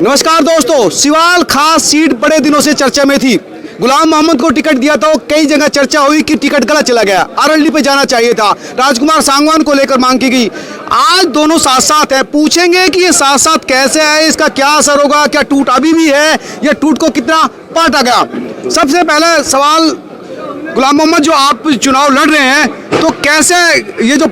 नमस्कार दोस्तों, सिवाल खास सीट बड़े दिनों से चर्चा में थी। गुलाम मोहम्मद को टिकट दिया था, कई जगह चर्चा हुई कि टिकट गलत चला गया, आरएलडी पे जाना चाहिए था। राजकुमार सांगवान को लेकर मांग की गई। आज दोनों साथ साथ है, पूछेंगे कि ये साथ साथ कैसे है, इसका क्या असर होगा, क्या टूट अभी भी है, ये टूट को कितना पाटा गया। सबसे पहले सवाल, गुलाम मोहम्मद जो आप चुनाव लड़ रहे हैं, तो कैसे ये जो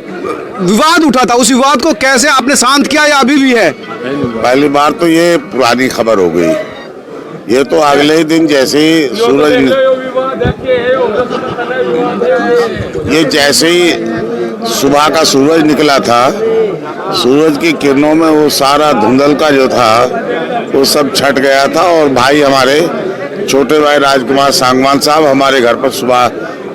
विवाद उठा था उस विवाद को कैसे आपने शांत किया या अभी भी है? पहली बार तो ये पुरानी खबर हो गई। ये तो अगले ही दिन जैसे ही जैसे ही सुबह का सूरज निकला था, सूरज की किरणों में वो सारा धुंधल का जो था वो सब छट गया था। और भाई हमारे छोटे भाई राजकुमार सांगवान साहब हमारे घर पर सुबह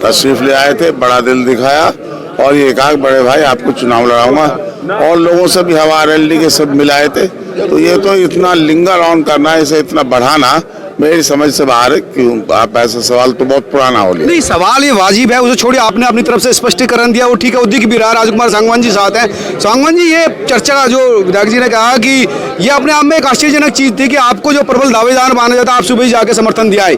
तशरीफ ले आए थे, बड़ा दिल दिखाया और ये कहा बड़े भाई आपको चुनाव लड़ाऊंगा। और लोगों से भी हवा आरएलडी के सब मिलाए थे। तो ये तो इतना लिंगर ऑन करना, इसे इतना बढ़ाना मेरी समझ से बाहर है। क्यों आप ऐसा सवाल तो बहुत पुराना हो लिया। नहीं, सवाल ये वाजिब है, उसे छोड़िए, आपने अपनी तरफ से स्पष्टीकरण दिया, वो ठीक है। उद्दिक भी रहा, राजकुमार सांगवान जी साथ हैं। सांगवान जी, ये चर्चा जो विधायक जी ने कहा कि ये अपने आप में एक आश्चर्यजनक चीज थी कि आपको जो प्रबल दावेदार माना जाता, आप सुबह ही जाके समर्थन दिया है।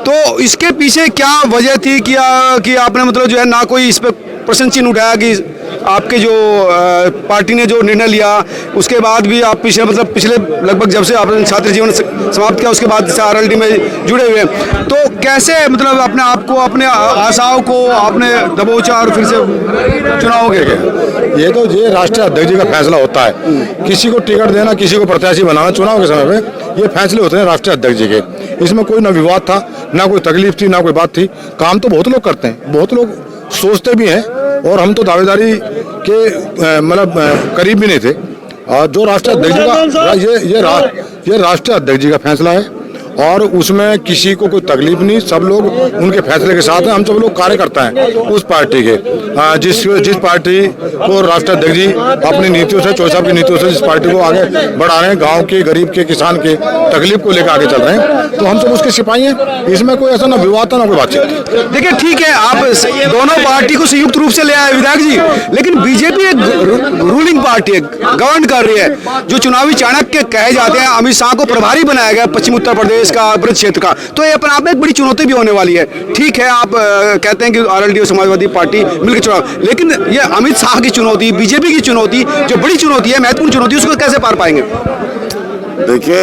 तो इसके पीछे क्या वजह थी कि आपने मतलब जो है ना कोई इस पर प्रश्न चिन्ह उठाया कि आपके जो पार्टी ने जो निर्णय लिया उसके बाद भी आप पिछले लगभग जब से आपने छात्र जीवन समाप्त किया उसके बाद से आरएलडी में जुड़े हुए हैं, तो कैसे मतलब अपने आप को, अपने आशाओं को आपने दबोचा और फिर से चुनाव के गए? ये तो ये राष्ट्रीय अध्यक्ष जी का फैसला होता है, किसी को टिकट देना, किसी को प्रत्याशी बनाना चुनाव के समय पे, ये फैसले होते हैं राष्ट्रीय अध्यक्ष जी के। इसमें कोई ना विवाद था, ना कोई तकलीफ थी, ना कोई बात थी। काम तो बहुत लोग करते हैं, बहुत लोग सोचते भी हैं, और हम तो दावेदारी के मतलब करीब भी नहीं थे। और जो राष्ट्रीय अध्यक्ष जी का ये राष्ट्रीय अध्यक्ष जी का फैसला है और उसमें किसी को कोई तकलीफ नहीं, सब लोग उनके फैसले के साथ हैं। हम सब लोग कार्यकर्ता हैं उस पार्टी के, जिस पार्टी को राष्ट्रीय अध्यक्ष जी अपनी नीतियों से, चौधरी साहब की नीतियों से जिस पार्टी को आगे बढ़ा रहे हैं, गांव के, गरीब के, किसान के तकलीफ को लेकर आगे चल रहे हैं, तो हम सब उसके सिपाही हैं। इसमें कोई ऐसा ना विवाद था ना कोई बातचीत। देखिए ठीक है, आप दोनों पार्टी को संयुक्त रूप से ले आए विधायक जी, लेकिन बीजेपी एक रूलिंग पार्टी है, गवर्न कर रही है। जो चुनावी चाणक्य कहे जाते हैं, अमित शाह को प्रभारी बनाया गया पश्चिम उत्तर प्रदेश का, ब्रज क्षेत्र का, तो ये अपने आप में एक बड़ी चुनौती भी होने वाली है। ठीक है, आप कहते हैं कि आरएलडी और समाजवादी पार्टी मिलकर चुनाव, लेकिन ये अमित शाह की चुनौती, बीजेपी की चुनौती, जो बड़ी चुनौती है, महत्वपूर्ण चुनौती, उसको कैसे पार पाएंगे? देखिए,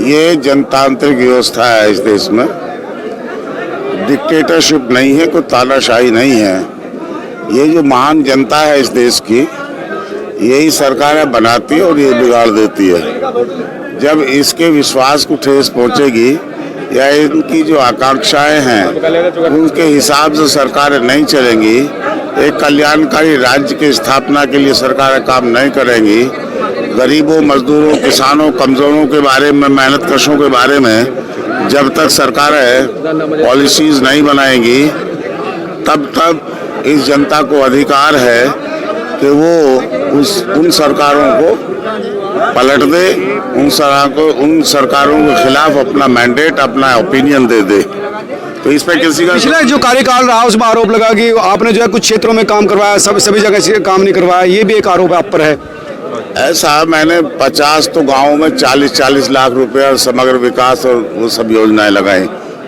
ये जनतांत्रिक व्यवस्था है इस देश में, डिक्टेटरशिप नहीं है, कोई तानाशाही नहीं है। ये जो महान जनता है इस देश की, यही सरकारें बनाती है और ये बिगाड़ देती है। जब इसके विश्वास को ठेस पहुंचेगी या इनकी जो आकांक्षाएं हैं उनके हिसाब से सरकारें नहीं चलेंगी, एक कल्याणकारी राज्य की स्थापना के लिए सरकारें काम नहीं करेंगी, गरीबों, मजदूरों, किसानों, कमजोरों के बारे में, मेहनतकशों के बारे में जब तक सरकारें पॉलिसीज नहीं बनाएंगी, तब इस जनता को अधिकार है कि वो उन सरकारों को पलट दे, उन सरकारों के खिलाफ अपना मैंडेट, अपना ओपिनियन दे दे। तो इस पर किसी का पिछला जो कार्यकाल रहा उसमें आरोप लगा कि आपने जो है कुछ क्षेत्रों में काम करवाया, सभी जगह काम नहीं करवाया, ये भी एक आरोप आप पर है। ऐसा मैंने 50 तो गाँव में 40-40 लाख रुपए और समग्र विकास और वो सब योजनाएं लगाई,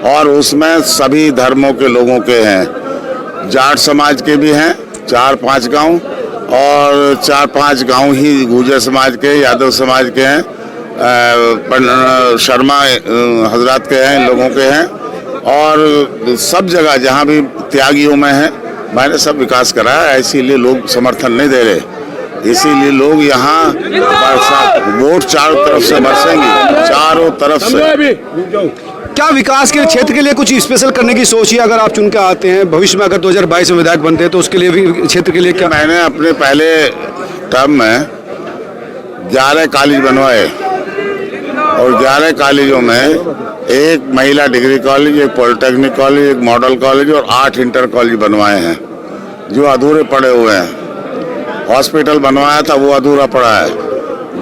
और उसमें सभी धर्मों के लोगों के हैं। जाट समाज के भी हैं 4-5 गाँव, और 4-5 गांव ही गुर्जर समाज के, यादव समाज के हैं, शर्मा हजरात के हैं, लोगों के हैं, और सब जगह जहां भी त्यागियों में है मैंने सब विकास कराया। इसीलिए लोग समर्थन नहीं दे रहे, इसीलिए लोग यहाँ वोट चारों तरफ से बरसेंगे, चारों तरफ से। क्या विकास के क्षेत्र के लिए कुछ स्पेशल करने की सोच है अगर आप चुन के आते हैं भविष्य में, अगर 2022 में विधायक बनते हैं, तो उसके लिए भी क्षेत्र के लिए क्या? मैंने अपने पहले टर्म में 11 कॉलेज बनवाए, और 11 कॉलेजों में एक महिला डिग्री कॉलेज, एक पॉलिटेक्निक कॉलेज, एक मॉडल कॉलेज और 8 इंटर कॉलेज बनवाए हैं जो अधूरे पड़े हुए हैं। हॉस्पिटल बनवाया था, वो अधूरा पड़ा है।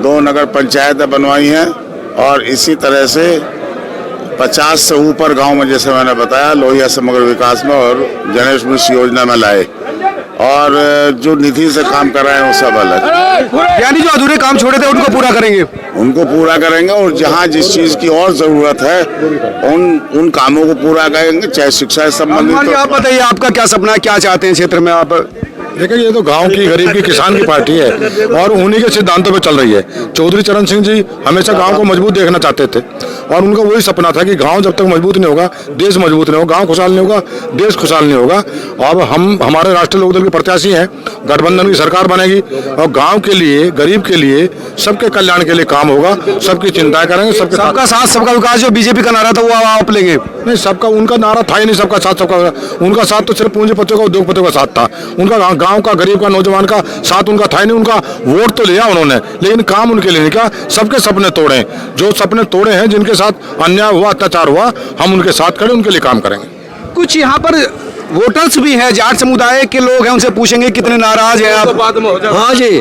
2 नगर पंचायतें बनवाई हैं, और इसी तरह से 50 से ऊपर गांव में, जैसे मैंने बताया, लोहिया समग्र विकास में और गणेश मिश्र योजना में लाए, और जो निधि से काम कर रहे हैं वो सब अलग। यानी जो अधूरे काम छोड़े थे उनको पूरा करेंगे। उनको पूरा करेंगे, और जहाँ जिस चीज की और जरूरत है उन कामों को पूरा करेंगे, चाहे शिक्षा से संबंधित हनुमान जी, हो। आप बताइए आपका क्या सपना है, क्या चाहते हैं क्षेत्र में आप? देखिए, ये तो गांव की गरीब की किसान की पार्टी है और उन्हीं के सिद्धांतों पे चल रही है। चौधरी चरण सिंह जी हमेशा गांव को मजबूत देखना चाहते थे और उनका वही सपना था कि गांव जब तक मजबूत नहीं होगा, देश मजबूत नहीं होगा, गांव खुशहाल नहीं होगा, देश खुशहाल नहीं होगा। अब हमारे राष्ट्रीय लोकदल के प्रत्याशी हैं, गठबंधन की सरकार बनेगी और गाँव के लिए, गरीब के लिए, सबके कल्याण के लिए काम होगा, सबकी चिंताएं करेंगे, सबका साथ सबका विकास जो बीजेपी का नारा था वो आप लेंगे? नहीं, सबका उनका नारा था ही नहीं, सबका साथ सबका। उनका साथ तो सिर्फ पूंजीपतियों का, उद्योगपतियों का साथ था। उनका गांव का, गरीब का, नौजवान का साथ उनका था ही नहीं। उनका वोट तो लिया उन्होंने, लेकिन काम उनके लिए नहीं किया। सबके सपने तोड़े, जो सपने तोड़े हैं, जिनके साथ अन्याय हुआ, अत्याचार हुआ, हम उनके साथ खड़े, उनके लिए काम करेंगे। कुछ यहाँ पर वोटर्स भी हैं, जाट समुदाय के लोग हैं, उनसे पूछेंगे कितने नाराज हैं आप? हाँ जी,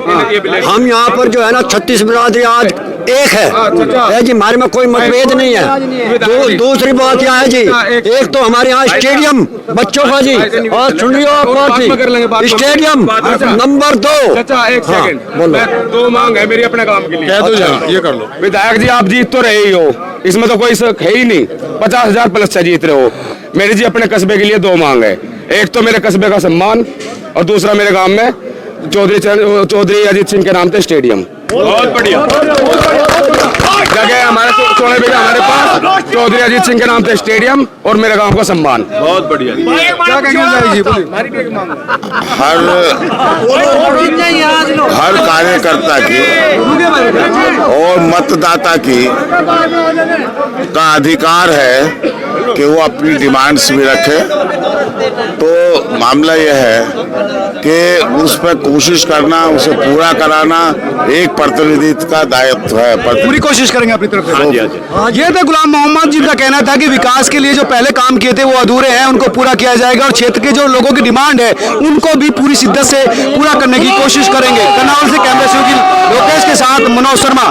हम यहाँ पर जो है ना 36 बिरादरी आज एक है जी, हमारे में कोई मतभेद नहीं है। दूसरी बात यह है जी, एक तो हमारे यहाँ स्टेडियम बच्चों का जी, और सुनियो आप स्टेडियम नंबर 2। एक सेकंड, 2 मांग है मेरी अपने काम के लिए। कह दो जरा, ये कर लो। विधायक जी, आप जीत तो रहे ही हो, इसमें तो कोई शक है ही नहीं, 50,000 प्लस से जीत रहे हो। मेरी जी अपने कस्बे के लिए 2 मांग है। एक तो मेरे कस्बे का सम्मान और दूसरा मेरे गांव में चौधरी अजीत सिंह के नाम से स्टेडियम। बहुत बढ़िया जगह हमारे 16 बीघा हमारे पास, चौधरी अजीत सिंह के नाम से स्टेडियम और मेरे गांव का सम्मान। बहुत बढ़िया। क्या कहेंगे? हर कार्यकर्ता की और मतदाता की का अधिकार है कि वो अपनी डिमांड्स भी रखे। तो मामला यह है कि उस पर कोशिश करना, उसे पूरा कराना एक प्रतिनिधित्व का दायित्व है। पूरी कोशिश करेंगे अपनी तरफ से। ये थे गुलाम मोहम्मद जिनका कहना था कि विकास के लिए जो पहले काम किए थे वो अधूरे हैं, उनको पूरा किया जाएगा और क्षेत्र के जो लोगों की डिमांड है उनको भी पूरी शिद्दत से पूरा करने की कोशिश करेंगे। कर्नाल से कैमरा लोकेश के साथ मनोज शर्मा।